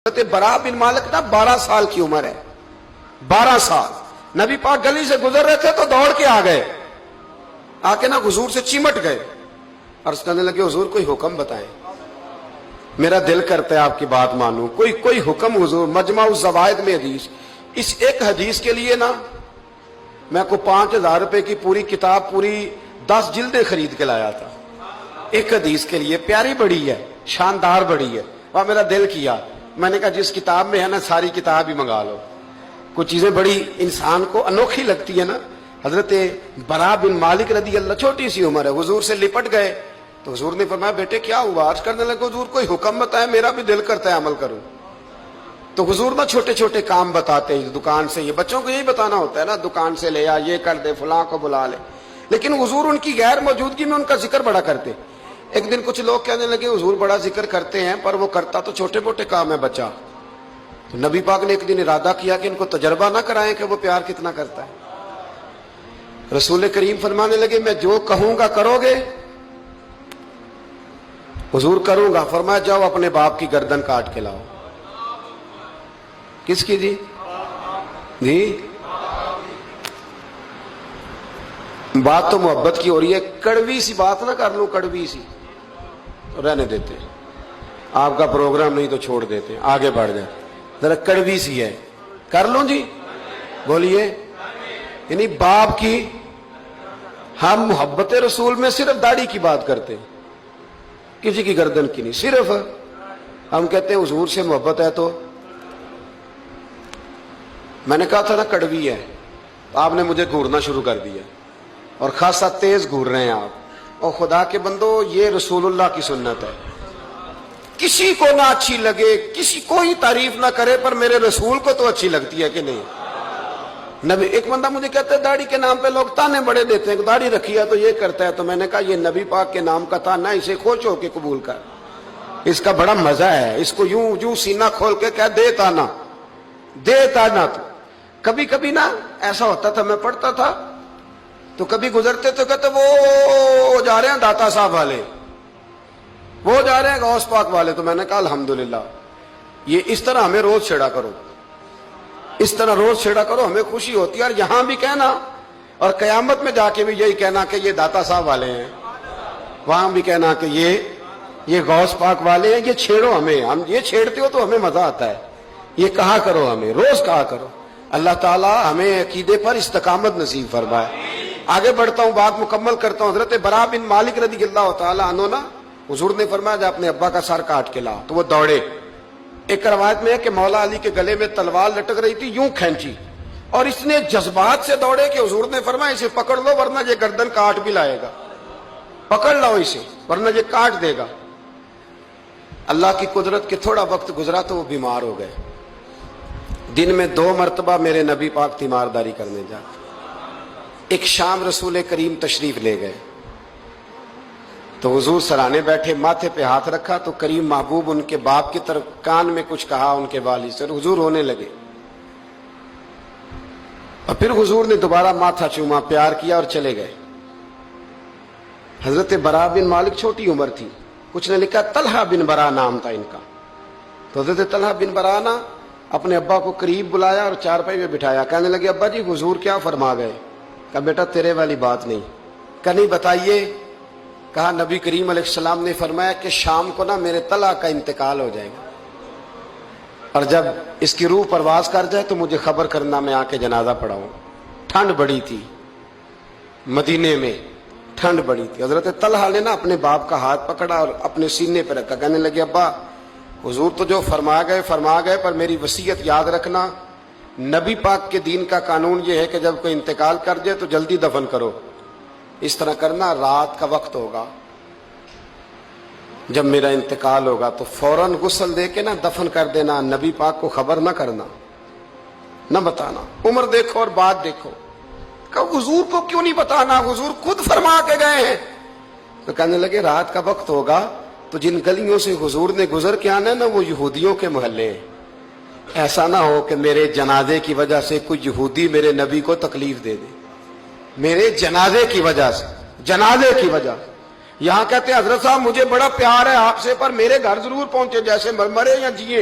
حضرت برا بن مالک نا 12 سال کی عمر ہے، 12 سال نبی پاک گلی سے گزر رہے تھے تو دوڑ کے آ گئے، آ کے نا حضور سے چمٹ گئے، عرض کرنے لگے حضور کوئی حکم بتائیں، میرا دل کرتا ہے آپ کی بات مانوں، کوئی حکم حضور۔ مجمع الزوائد میں حدیث، اس ایک حدیث کے لیے نا میں کو 5000 روپے کی پوری کتاب، پوری 10 جلدیں خرید کے لایا تھا ایک حدیث کے لیے۔ پیاری بڑی ہے، شاندار بڑی ہے، وہاں میرا دل کیا، میں نے کہا جس کتاب میں ہے نا ساری کتاب ہی منگا لو۔ کچھ چیزیں بڑی انسان کو انوکھی لگتی ہے نا۔ حضرت برا بن مالک رضی اللہ، چھوٹی سی عمر ہے، حضور سے لپٹ گئے تو حضور نے فرمایا بیٹے کیا ہوا؟ عرض کرنے لگے حضور کوئی حکم بتائے، میرا بھی دل کرتا ہے عمل کروں۔ تو حضور نا چھوٹے چھوٹے کام بتاتے ہیں، دکان سے، یہ بچوں کو یہی بتانا ہوتا ہے نا، دکان سے لے آ، یہ کر دے، فلاں کو بلا لے، لیکن حضور ان کی غیر موجودگی میں ان کا ذکر بڑا کرتے۔ ایک دن کچھ لوگ کہنے لگے حضور بڑا ذکر کرتے ہیں پر وہ کرتا تو چھوٹے موٹے کام ہے بچہ۔ تو نبی پاک نے ایک دن ارادہ کیا کہ ان کو تجربہ نہ کرائیں کہ وہ پیار کتنا کرتا ہے۔ رسول کریم فرمانے لگے میں جو کہوں گا کرو گے؟ حضور کروں گا۔ فرمایا جاؤ اپنے باپ کی گردن کاٹ کے لاؤ۔ کس کی جی؟ بات تو محبت کی ہو رہی ہے، کڑوی سی بات نہ کر لوں، کڑوی سی رہنے دیتے، آپ کا پروگرام نہیں تو چھوڑ دیتے، آگے بڑھ جائے، ذرا کڑوی سی ہے، کر لوں جی، بولیے۔ یعنی باپ کی، ہم محبت رسول میں صرف داڑھی کی بات کرتے ہیں، کسی کی گردن کی نہیں، صرف ہم کہتے ہیں حضور سے محبت ہے تو میں نے کہا تھا نا کڑوی ہے، تو آپ نے مجھے گھورنا شروع کر دیا اور خاصا تیز گھور رہے ہیں آپ۔ اور خدا کے بندو یہ رسول اللہ کی سنت ہے، کسی کو نہ اچھی لگے، کسی کوئی تعریف نہ کرے پر میرے رسول کو تو اچھی لگتی ہے کہ نہیں؟ نبی، ایک بندہ مجھے کہتا ہے داڑھی کے نام پہ لوگ تانے بڑے دیتے ہیں، داڑھی رکھی ہے تو یہ کرتا ہے، تو میں نے کہا یہ نبی پاک کے نام کا تانا، اسے خوش ہو کے قبول کر، اس کا بڑا مزہ ہے، اس کو یوں سینہ کھول کے کہہ دے تانا، دے تانا۔ تو کبھی کبھی نا ایسا ہوتا تھا، میں پڑھتا تھا تو کبھی گزرتے تو کہتے وہ جا رہے ہیں داتا صاحب والے، وہ جا رہے ہیں غوث پاک والے، تو میں نے کہا الحمدللہ، یہ اس طرح ہمیں روز چھیڑا کرو، اس طرح روز چھیڑا کرو، ہمیں خوشی ہوتی ہے، اور یہاں بھی کہنا اور قیامت میں جا کے بھی یہی کہنا کہ یہ داتا صاحب والے ہیں، وہاں بھی کہنا کہ یہ غوث پاک والے ہیں، یہ چھیڑو ہمیں، ہم یہ چھیڑتے ہو تو ہمیں مزہ آتا ہے، یہ کہا کرو، ہمیں روز کہا کرو۔ اللہ تعالی ہمیں عقیدے پر استقامت نصیب فرمائے۔ آگے بڑھتا ہوں، بات مکمل کرتا ہوں۔ حضرت برا بن مالک رضی اللہ تعالی عنہ نا، حضور نے فرمایا جا اپنے ابا کا سر کاٹ کے لا، تو وہ دوڑے۔ ایک روایت میں ہے کہ مولا علی کے گلے میں تلوار لٹک رہی تھی، یوں کھینچی، اور اس نے جذبات سے دوڑے کہ حضور نے فرمایا اسے پکڑ لو ورنہ یہ گردن کاٹ بھی لائے گا، پکڑ لو اسے ورنہ یہ کاٹ دے گا۔ اللہ کی قدرت کہ تھوڑا وقت گزرا تو وہ بیمار ہو گئے۔ دن میں 2 مرتبہ میرے نبی پاک تیمارداری کرنے جاتے۔ ایک شام رسول کریم تشریف لے گئے تو حضور سرانے بیٹھے، ماتھے پہ ہاتھ رکھا تو کریم محبوب ان کے باپ کی طرف کان میں کچھ کہا ان کے والد سے، حضور ہونے لگے، اور پھر حضور نے دوبارہ ماتھا چوما، پیار کیا اور چلے گئے۔ حضرت برا بن مالک چھوٹی عمر تھی، کچھ نے لکھا طلحہ بن برا نام تھا ان کا، تو حضرت طلحہ بن برا نا اپنے ابا کو قریب بلایا اور چارپائی میں بٹھایا، کہنے لگے ابا جی حضور کیا فرما گئے؟ کہا بیٹا تیرے والی بات نہیں۔ کہا نہیں بتائیے۔ کہا نبی کریم علیہ السلام نے فرمایا کہ شام کو نا میرے طلحہ کا انتقال ہو جائے گا، اور جب اس کی روح پرواز کر جائے تو مجھے خبر کرنا، میں آ کے جنازہ پڑھاؤں۔ ٹھنڈ بڑی تھی، مدینے میں ٹھنڈ بڑی تھی۔ حضرت طلحہ نے نا اپنے باپ کا ہاتھ پکڑا اور اپنے سینے پہ رکھا، کہنے لگے ابا حضور تو جو فرما گئے پر میری وصیت یاد رکھنا، نبی پاک کے دین کا قانون یہ ہے کہ جب کوئی انتقال کر جائے تو جلدی دفن کرو، اس طرح کرنا رات کا وقت ہوگا، جب میرا انتقال ہوگا تو فوراً غسل دے کے نا دفن کر دینا، نبی پاک کو خبر نہ کرنا، نہ بتانا۔ عمر دیکھو اور بات دیکھو، کہ حضور کو کیوں نہیں بتانا، حضور خود فرما کے گئے ہیں۔ تو کہنے لگے رات کا وقت ہوگا تو جن گلیوں سے حضور نے گزر کے آنا ہے نا وہ یہودیوں کے محلے ہیں، ایسا نہ ہو کہ میرے جنازے کی وجہ سے کوئی یہودی میرے نبی کو تکلیف دے دے، میرے جنازے کی وجہ سے، جنازے کی وجہ۔ یہاں کہتے ہیں حضرت صاحب مجھے بڑا پیار ہے آپ سے پر میرے گھر ضرور پہنچے، جیسے مرے یا جیے،